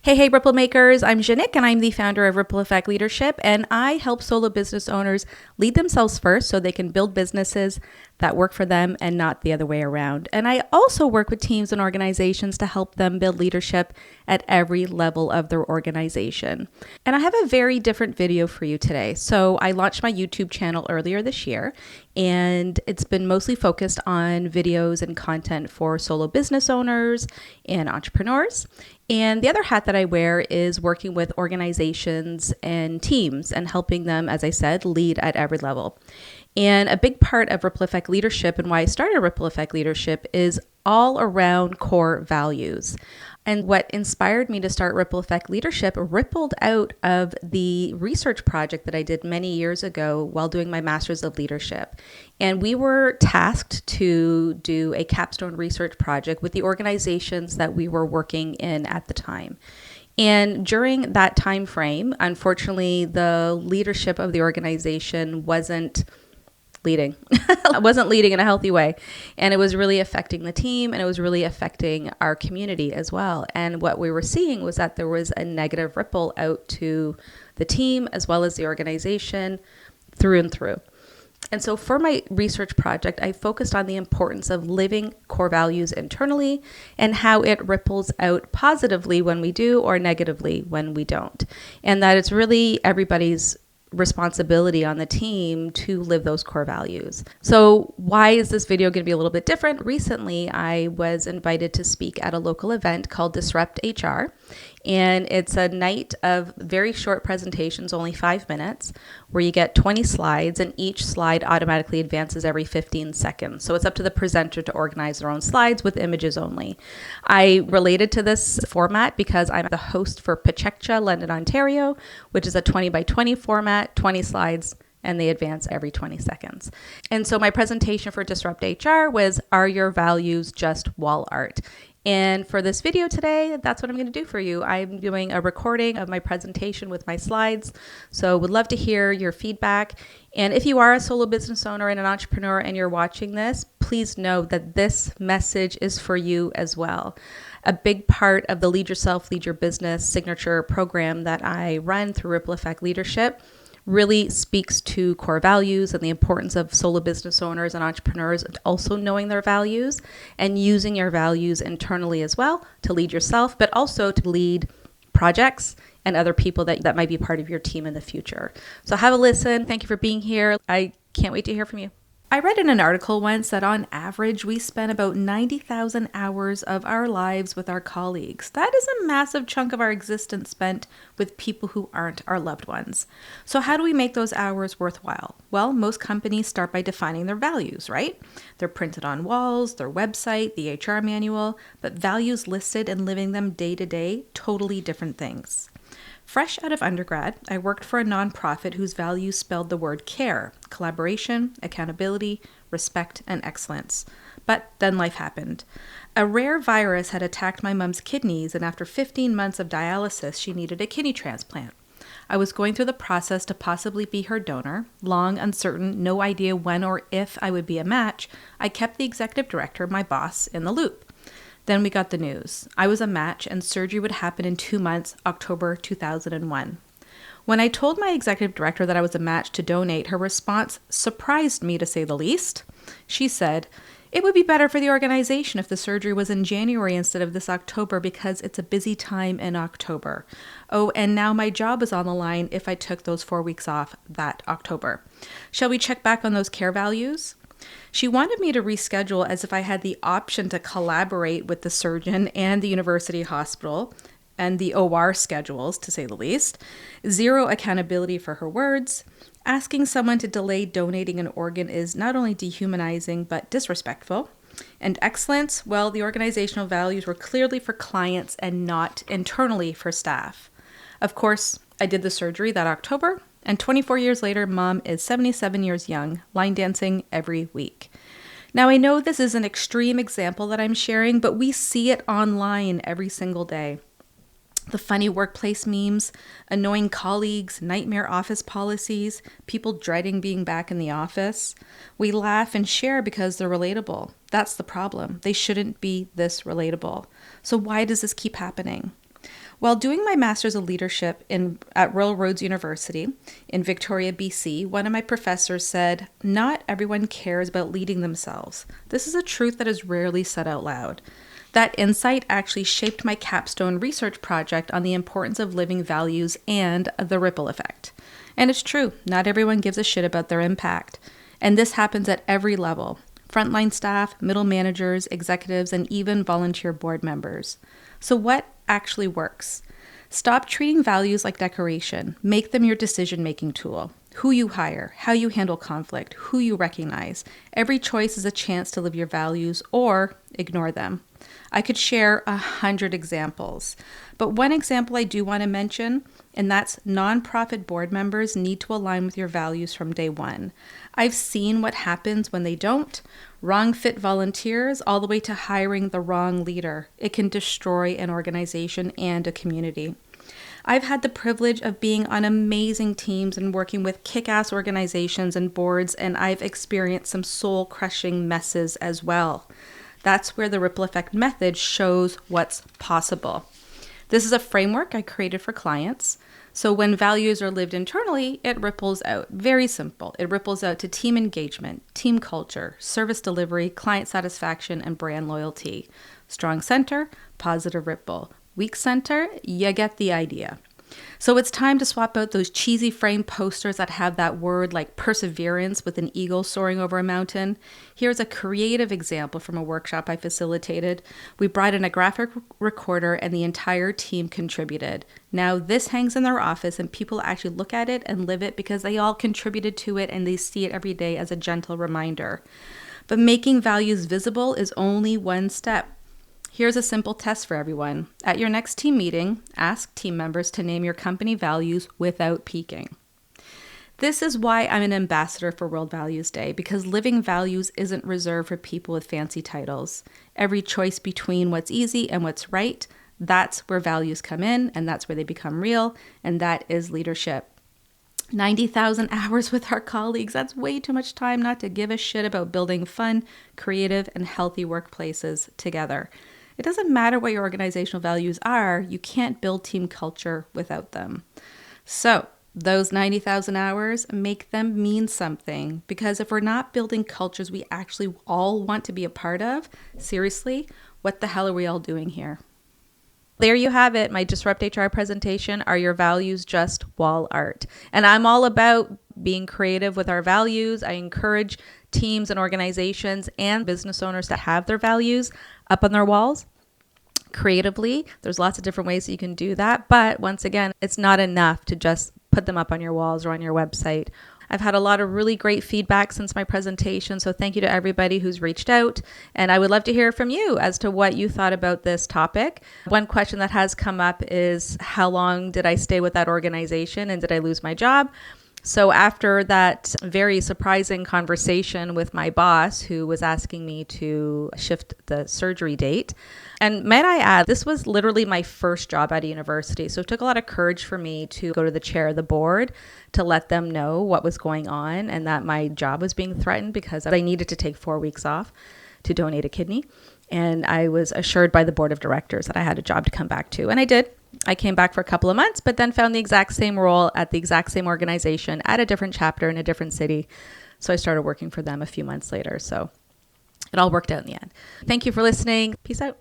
Hey, Ripple Makers. I'm Janik, and I'm the founder of Ripple Effect Leadership, and I help solo business owners lead themselves first so they can build businesses that work for them and not the other way around. And I also work with teams and organizations to help them build leadership at every level of their organization. And I have a very different video for you today. So I launched my YouTube channel earlier this year, and it's been mostly focused on videos and content for solo business owners and entrepreneurs. And the other hat that I wear is working with organizations and teams and helping them, as I said, lead at every level. And a big part of Ripple Effect Leadership and why I started Ripple Effect Leadership is all around core values. And what inspired me to start Ripple Effect Leadership rippled out of the research project that I did many years ago while doing my Master's of Leadership. And we were tasked to do a capstone research project with the organizations that we were working in at the time. And during that time frame, unfortunately, the leadership of the organization wasn't leading. I wasn't leading in a healthy way. And it was really affecting the team, and it was really affecting our community as well. And what we were seeing was that there was a negative ripple out to the team as well as the organization through and through. And so for my research project, I focused on the importance of living core values internally and how it ripples out positively when we do or negatively when we don't. And that it's really everybody's responsibility on the team to live those core values. So why is this video going to be a little bit different? Recently, I was invited to speak at a local event called DisruptHR, and it's a night of very short presentations, only 5 minutes, where you get 20 slides, and each slide automatically advances every 15 seconds. So it's up to the presenter to organize their own slides with images only. I related to this format because I'm the host for DisruptHR London, Ontario, which is a 20 by 20 format, 20 slides, and they advance every 20 seconds. And so my presentation for DisruptHR was, Are Your Values Just Wall Art? And for this video today, that's what I'm going to do for you. I'm doing a recording of my presentation with my slides. So would love to hear your feedback. And if you are a solo business owner and an entrepreneur and you're watching this, please know that this message is for you as well. A big part of the Lead Yourself, Lead Your Business signature program that I run through Ripple Effect Leadership really speaks to core values and the importance of solo business owners and entrepreneurs also knowing their values and using your values internally as well to lead yourself, but also to lead projects and other people that might be part of your team in the future. So have a listen. Thank you for being here. I can't wait to hear from you. I read in an article once that on average, we spend about 90,000 hours of our lives with our colleagues. That is a massive chunk of our existence spent with people who aren't our loved ones. So how do we make those hours worthwhile? Well, most companies start by defining their values, right? They're printed on walls, their website, the HR manual, but values listed and living them day to day, totally different things. Fresh out of undergrad, I worked for a nonprofit whose values spelled the word care, collaboration, accountability, respect, and excellence. But then life happened. A rare virus had attacked my mom's kidneys, and after 15 months of dialysis, she needed a kidney transplant. I was going through the process to possibly be her donor. Long, uncertain, no idea when or if I would be a match, I kept the executive director, my boss, in the loop. Then we got the news. I was a match and surgery would happen in 2 months, October 2001. When I told my executive director that I was a match to donate, her response surprised me to say the least. She said, "It would be better for the organization if the surgery was in January instead of this October because it's a busy time in October. Oh, and now my job is on the line if I took those 4 weeks off that October. Shall we check back on those care values?" She wanted me to reschedule as if I had the option to collaborate with the surgeon and the university hospital and the OR schedules, to say the least. Zero accountability for her words. Asking someone to delay donating an organ is not only dehumanizing, but disrespectful. And excellence, well, the organizational values were clearly for clients and not internally for staff. Of course, I did the surgery that October. And 24 years later, Mom is 77 years young, line dancing every week. Now, I know this is an extreme example that I'm sharing, but we see it online every single day. The funny workplace memes, annoying colleagues, nightmare office policies, people dreading being back in the office. We laugh and share because they're relatable. That's the problem. They shouldn't be this relatable. So why does this keep happening? While doing my Master's of Leadership at Royal Roads University in Victoria, BC, one of my professors said, "Not everyone cares about leading themselves." This is a truth that is rarely said out loud. That insight actually shaped my capstone research project on the importance of living values and the ripple effect. And it's true, not everyone gives a shit about their impact. And this happens at every level: frontline staff, middle managers, executives, and even volunteer board members. So what actually works? Stop treating values like decoration. Make them your decision-making tool. Who you hire, how you handle conflict, who you recognize. Every choice is a chance to live your values or ignore them. I could share 100 examples, but one example I do want to mention, and that's nonprofit board members need to align with your values from day one. I've seen what happens when they don't. Wrong fit volunteers, all the way to hiring the wrong leader. It can destroy an organization and a community. I've had the privilege of being on amazing teams and working with kick-ass organizations and boards, and I've experienced some soul-crushing messes as well. That's where the ripple effect method shows what's possible. This is a framework I created for clients. So when values are lived internally, it ripples out. Very simple. It ripples out to team engagement, team culture, service delivery, client satisfaction, and brand loyalty. Strong center, positive ripple. Weak center, you get the idea. So it's time to swap out those cheesy frame posters that have that word like perseverance with an eagle soaring over a mountain. Here's a creative example from a workshop I facilitated. We brought in a graphic recorder and the entire team contributed. Now this hangs in their office and people actually look at it and live it because they all contributed to it and they see it every day as a gentle reminder. But making values visible is only one step. Here's a simple test for everyone. At your next team meeting, ask team members to name your company values without peeking. This is why I'm an ambassador for World Values Day, because living values isn't reserved for people with fancy titles. Every choice between what's easy and what's right, that's where values come in, and that's where they become real, and that is leadership. 90,000 hours with our colleagues, that's way too much time not to give a shit about building fun, creative, and healthy workplaces together. It doesn't matter what your organizational values are, you can't build team culture without them. So those 90,000 hours, make them mean something, because if we're not building cultures we actually all want to be a part of, seriously, what the hell are we all doing here? There you have it, my Disrupt HR presentation. Are your values just wall art? And I'm all about being creative with our values. I encourage teams and organizations and business owners to have their values up on their walls creatively. There's lots of different ways that you can do that. But once again, it's not enough to just put them up on your walls or on your website. I've had a lot of really great feedback since my presentation, so thank you to everybody who's reached out. And I would love to hear from you as to what you thought about this topic. One question that has come up is, how long did I stay with that organization and did I lose my job? So after that very surprising conversation with my boss, who was asking me to shift the surgery date, and might I add, this was literally my first job at a university. So it took a lot of courage for me to go to the chair of the board to let them know what was going on and that my job was being threatened because I needed to take 4 weeks off to donate a kidney. And I was assured by the board of directors that I had a job to come back to. And I did. I came back for a couple of months, but then found the exact same role at the exact same organization at a different chapter in a different city. So I started working for them a few months later. So it all worked out in the end. Thank you for listening. Peace out.